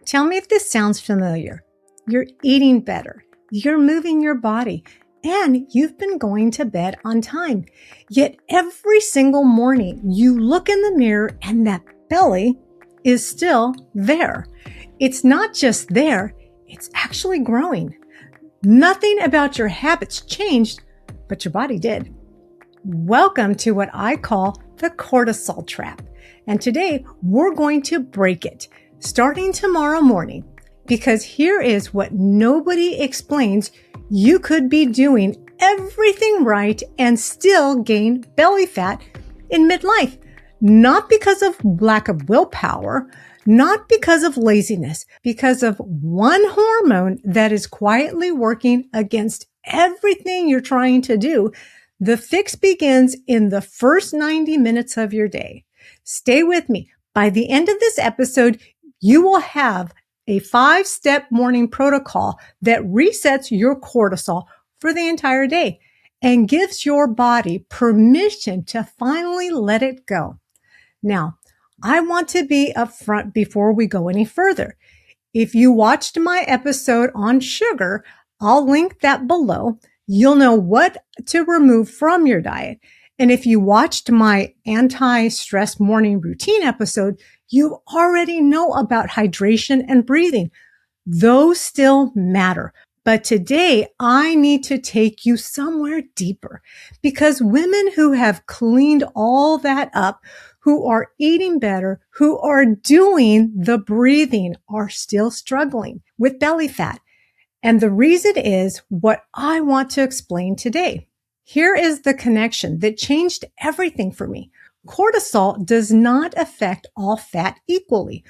Tell me if this sounds familiar. You're eating better, you're moving your body, and you've been going to bed on time. Yet every single morning you look in the mirror and that belly is still there. It's not just there, it's actually growing. Nothing about your habits changed, but your body did. Welcome to what I call the cortisol trap. And today we're going to break it starting tomorrow morning, because here is what nobody explains. You could be doing everything right and still gain belly fat in midlife, not because of lack of willpower, not because of laziness, because of one hormone that is quietly working against everything you're trying to do. The fix begins in the first 90 minutes of your day. Stay with me. By the end of this episode, you will have a 5-step morning protocol that resets your cortisol for the entire day and gives your body permission to finally let it go. Now, I want to be upfront before we go any further. If you watched my episode on sugar, I'll link that below. You'll know what to remove from your diet. And if you watched my anti-stress morning routine episode, you already know about hydration and breathing. Those still matter. But today I need to take you somewhere deeper, because women who have cleaned all that up, who are eating better, who are doing the breathing, are still struggling with belly fat. And the reason is what I want to explain today. Here is the connection that changed everything for me. Cortisol does not affect all fat equally.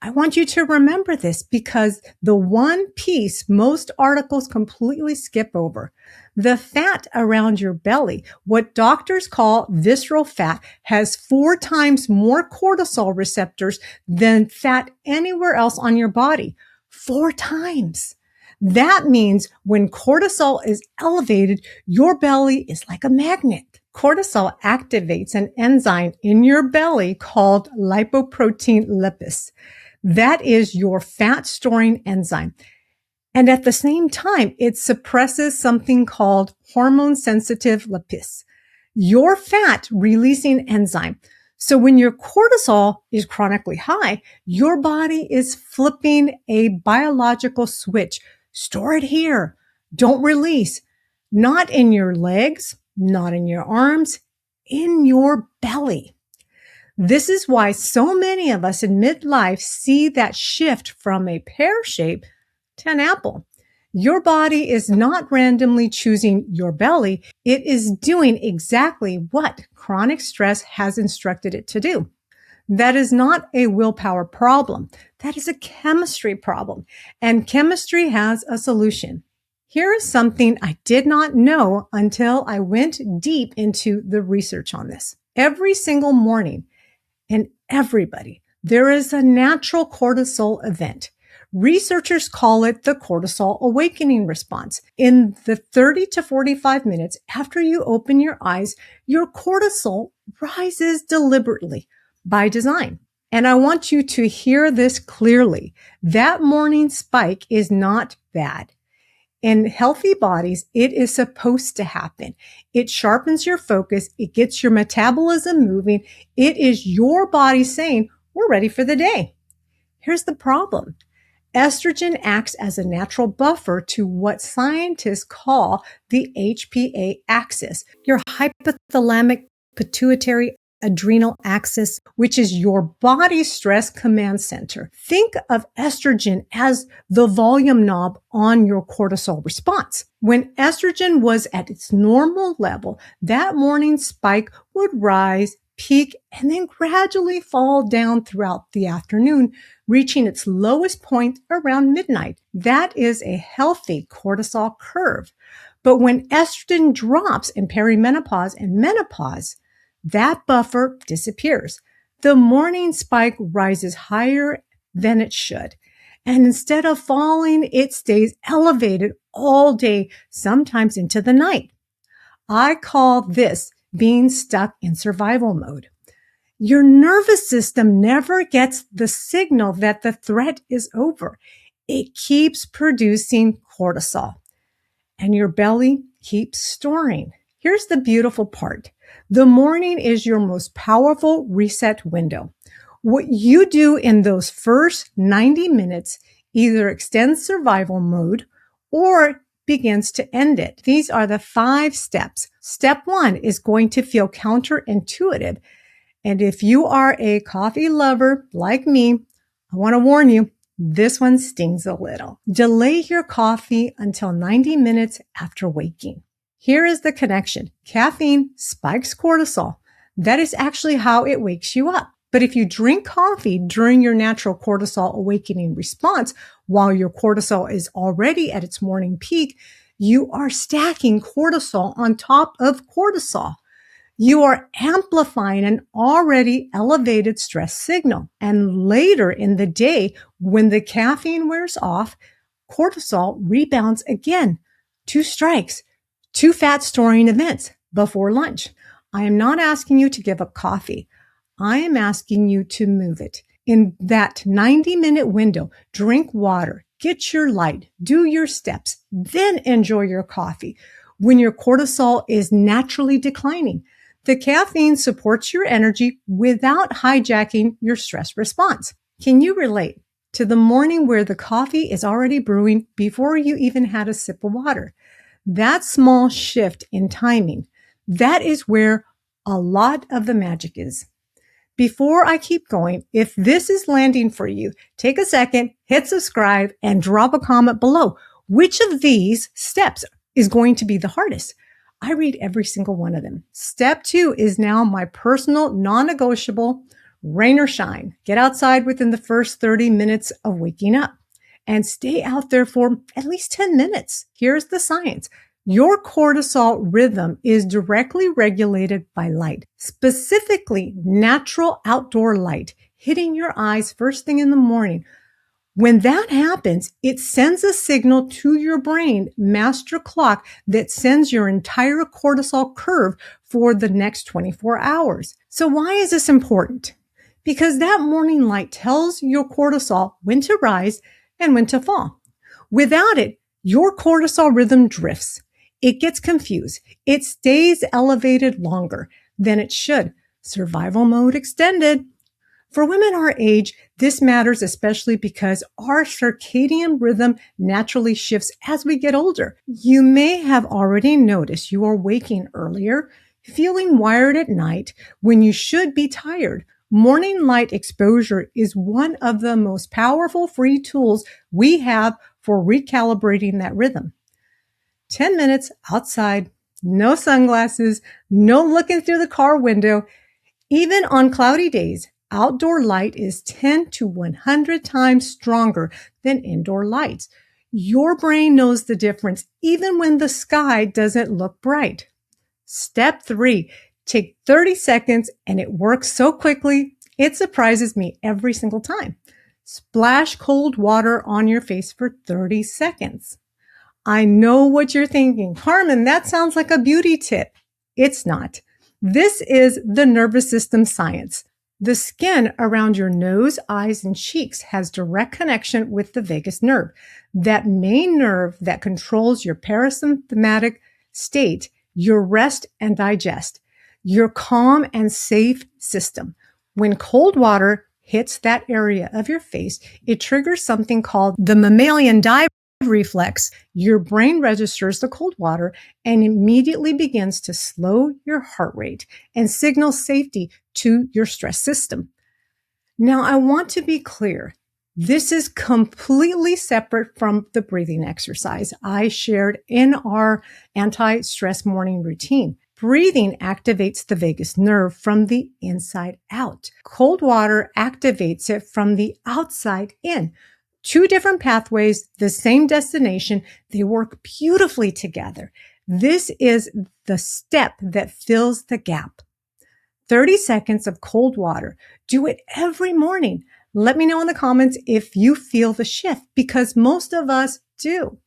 I want you to remember this, because the one piece most articles completely skip over, the fat around your belly, what doctors call visceral fat, has 4 times more cortisol receptors than fat anywhere else on your body. 4 times. That means when cortisol is elevated, your belly is like a magnet. Cortisol activates an enzyme in your belly called lipoprotein lipase. That is your fat storing enzyme. And at the same time, it suppresses something called hormone sensitive lipase, your fat releasing enzyme. So when your cortisol is chronically high, your body is flipping a biological switch. Store it here. Don't release. Not in your legs, not in your arms, in your belly. This is why so many of us in midlife see that shift from a pear shape to an apple. Your body is not randomly choosing your belly. It is doing exactly what chronic stress has instructed it to do. That is not a willpower problem. That is a chemistry problem. And chemistry has a solution. Here is something I did not know until I went deep into the research on this. Every single morning, and everybody, there is a natural cortisol event. Researchers call it the cortisol awakening response. In the 30 to 45 minutes after you open your eyes, your cortisol rises deliberately by design. And I want you to hear this clearly. That morning spike is not bad. In healthy bodies, it is supposed to happen. It sharpens your focus. It gets your metabolism moving. It is your body saying, we're ready for the day. Here's the problem. Estrogen acts as a natural buffer to what scientists call the HPA axis, your hypothalamic pituitary adrenal axis, which is your body's stress command center. Think of estrogen as the volume knob on your cortisol response. When estrogen was at its normal level, that morning spike would rise, peak, and then gradually fall down throughout the afternoon, reaching its lowest point around midnight. That is a healthy cortisol curve. But when estrogen drops in perimenopause and menopause, that buffer disappears. The morning spike rises higher than it should. And instead of falling, it stays elevated all day, sometimes into the night. I call this being stuck in survival mode. Your nervous system never gets the signal that the threat is over. It keeps producing cortisol, and your belly keeps storing. Here's the beautiful part. The morning is your most powerful reset window. What you do in those first 90 minutes either extends survival mode or begins to end it. These are the 5 steps. Step 1 is going to feel counterintuitive. And if you are a coffee lover like me, I want to warn you, this one stings a little. Delay your coffee until 90 minutes after waking. Here is the connection. Caffeine spikes cortisol. That is actually how it wakes you up. But if you drink coffee during your natural cortisol awakening response, while your cortisol is already at its morning peak, you are stacking cortisol on top of cortisol. You are amplifying an already elevated stress signal. And later in the day, when the caffeine wears off, cortisol rebounds again. 2 strikes, 2 fat storing events before lunch. I am not asking you to give up coffee. I am asking you to move it. In that 90-minute window, drink water, get your light, do your steps, then enjoy your coffee when your cortisol is naturally declining. The caffeine supports your energy without hijacking your stress response. Can you relate to the morning where the coffee is already brewing before you even had a sip of water? That small shift in timing, that is where a lot of the magic is. Before I keep going, if this is landing for you, take a second, hit subscribe, and drop a comment below. Which of these steps is going to be the hardest? I read every single one of them. Step 2 is now my personal non-negotiable, rain or shine. Get outside within the first 30 minutes of waking up and stay out there for at least 10 minutes. Here's the science. Your cortisol rhythm is directly regulated by light, specifically natural outdoor light hitting your eyes first thing in the morning. When that happens, it sends a signal to your brain, master clock, that sends your entire cortisol curve for the next 24 hours. So why is this important? Because that morning light tells your cortisol when to rise and when to fall. Without it, your cortisol rhythm drifts. It gets confused. It stays elevated longer than it should. Survival mode extended. For women our age, this matters especially because our circadian rhythm naturally shifts as we get older. You may have already noticed you are waking earlier, feeling wired at night when you should be tired. Morning light exposure is one of the most powerful free tools we have for recalibrating that rhythm. 10 minutes outside, no sunglasses, no looking through the car window. Even on cloudy days, outdoor light is 10 to 100 times stronger than indoor lights. Your brain knows the difference even when the sky doesn't look bright. Step 3, take 30 seconds and it works so quickly, it surprises me every single time. Splash cold water on your face for 30 seconds. I know what you're thinking. Carmen, that sounds like a beauty tip. It's not. This is the nervous system science. The skin around your nose, eyes, and cheeks has direct connection with the vagus nerve, that main nerve that controls your parasympathetic state, your rest and digest, your calm and safe system. When cold water hits that area of your face, it triggers something called the mammalian dive reflex. Your brain registers the cold water and immediately begins to slow your heart rate and signal safety to your stress system. Now, I want to be clear. This is completely separate from the breathing exercise I shared in our anti-stress morning routine. Breathing activates the vagus nerve from the inside out. Cold water activates it from the outside in. 2 different pathways, the same destination. They work beautifully together. This is the step that fills the gap. 30 seconds of cold water. Do it every morning. Let me know in the comments if you feel the shift, because most of us do.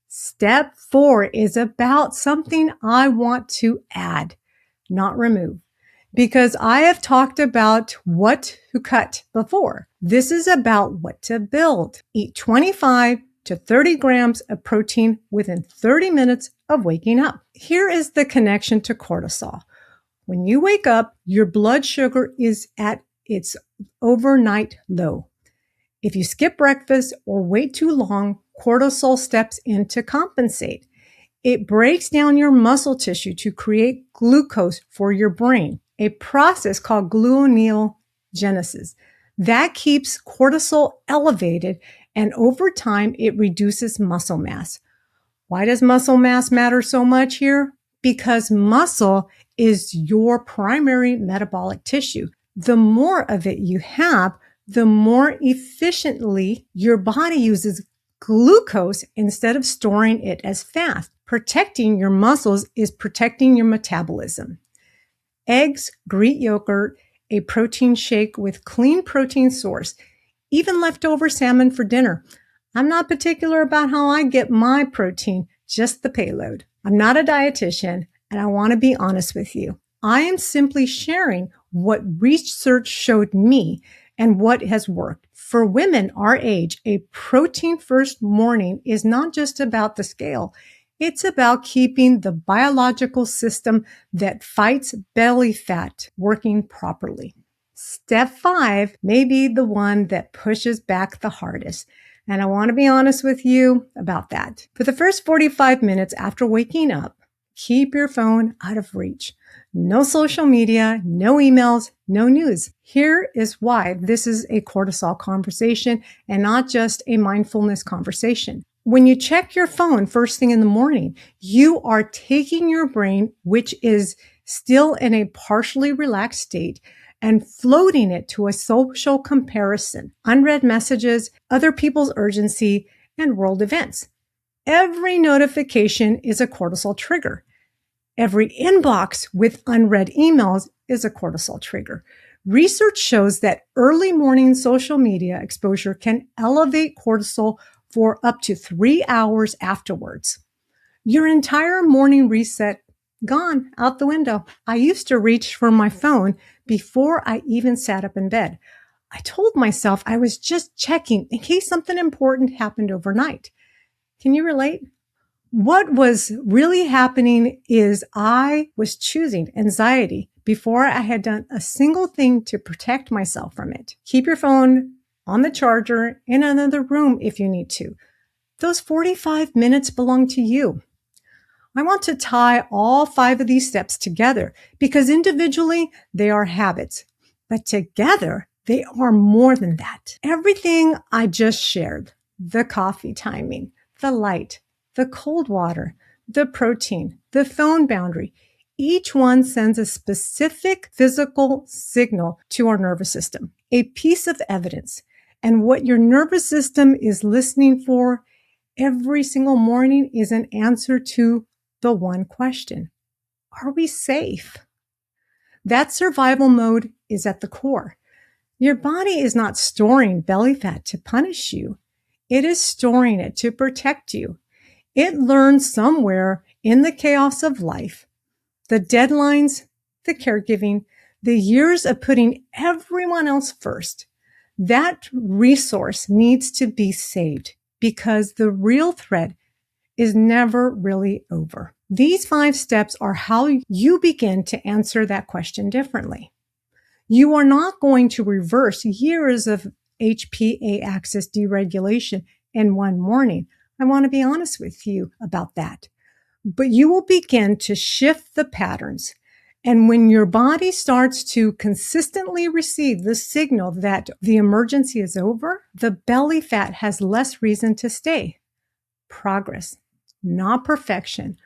Step 4 is about something I want to add, not remove. because I have talked about what to cut before. This is about what to build. Eat 25 to 30 grams of protein within 30 minutes of waking up. Here is the connection to cortisol. When you wake up, your blood sugar is at its overnight low. If you skip breakfast or wait too long, cortisol steps in to compensate. It breaks down your muscle tissue to create glucose for your brain, a process called gluconeogenesis that keeps cortisol elevated, and over time, it reduces muscle mass. Why does muscle mass matter so much here? Because muscle is your primary metabolic tissue. The more of it you have, the more efficiently your body uses glucose instead of storing it as fat. Protecting your muscles is protecting your metabolism. Eggs, Greek yogurt, a protein shake with clean protein source, even leftover salmon for dinner. I'm not particular about how I get my protein, just the payload. I'm not a dietitian, and I want to be honest with you. I am simply sharing what research showed me and what has worked. For women our age, a protein-first morning is not just about the scale. It's about keeping the biological system that fights belly fat working properly. Step 5 may be the one that pushes back the hardest. And I want to be honest with you about that. For the first 45 minutes after waking up, keep your phone out of reach. No social media, no emails, no news. Here is why this is a cortisol conversation and not just a mindfulness conversation. When you check your phone first thing in the morning, you are taking your brain, which is still in a partially relaxed state, and floating it to a social comparison, unread messages, other people's urgency, and world events. Every notification is a cortisol trigger. Every inbox with unread emails is a cortisol trigger. Research shows that early morning social media exposure can elevate cortisol for up to 3 hours afterwards. Your entire morning reset gone out the window. I used to reach for my phone before I even sat up in bed. I told myself I was just checking in case something important happened overnight. Can you relate? What was really happening is I was choosing anxiety before I had done a single thing to protect myself from it. Keep your phone on the charger in another room if you need to. Those 45 minutes belong to you. I want to tie all 5 of these steps together because individually they are habits, but together they are more than that. Everything I just shared, the coffee timing, the light, the cold water, the protein, the phone boundary, each one sends a specific physical signal to our nervous system, a piece of evidence. And what your nervous system is listening for every single morning is an answer to the one question: are we safe? That survival mode is at the core. Your body is not storing belly fat to punish you. It is storing it to protect you. It learned somewhere in the chaos of life, the deadlines, the caregiving, the years of putting everyone else first. That resource needs to be saved because the real threat is never really over. These 5 steps are how you begin to answer that question differently. You are not going to reverse years of HPA axis deregulation in one morning. I want to be honest with you about that. But you will begin to shift the patterns. And when your body starts to consistently receive the signal that the emergency is over, the belly fat has less reason to stay. Progress, not perfection.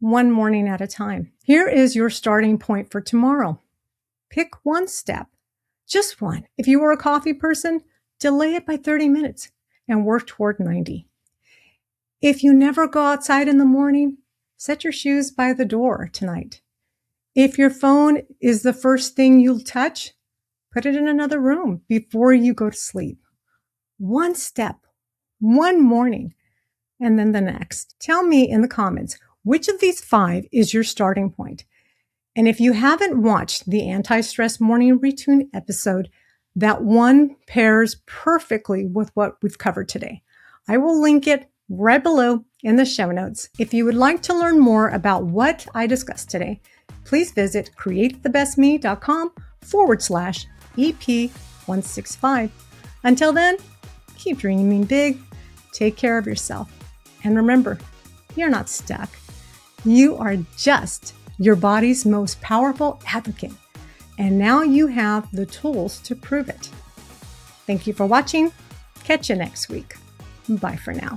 One morning at a time. Here is your starting point for tomorrow. Pick one step, just one. If you were a coffee person, delay it by 30 minutes and work toward 90. If you never go outside in the morning, set your shoes by the door tonight. If your phone is the first thing you'll touch, put it in another room before you go to sleep. One step, one morning, and then the next. Tell me in the comments, which of these 5 is your starting point? And if you haven't watched the anti-stress morning routine episode, that one pairs perfectly with what we've covered today. I will link it right below in the show notes. If you would like to learn more about what I discussed today, please visit createthebestme.com/EP165. Until then, keep dreaming big, take care of yourself, and remember, you're not stuck. You are just your body's most powerful advocate, and now you have the tools to prove it. Thank you for watching. Catch you next week. Bye for now.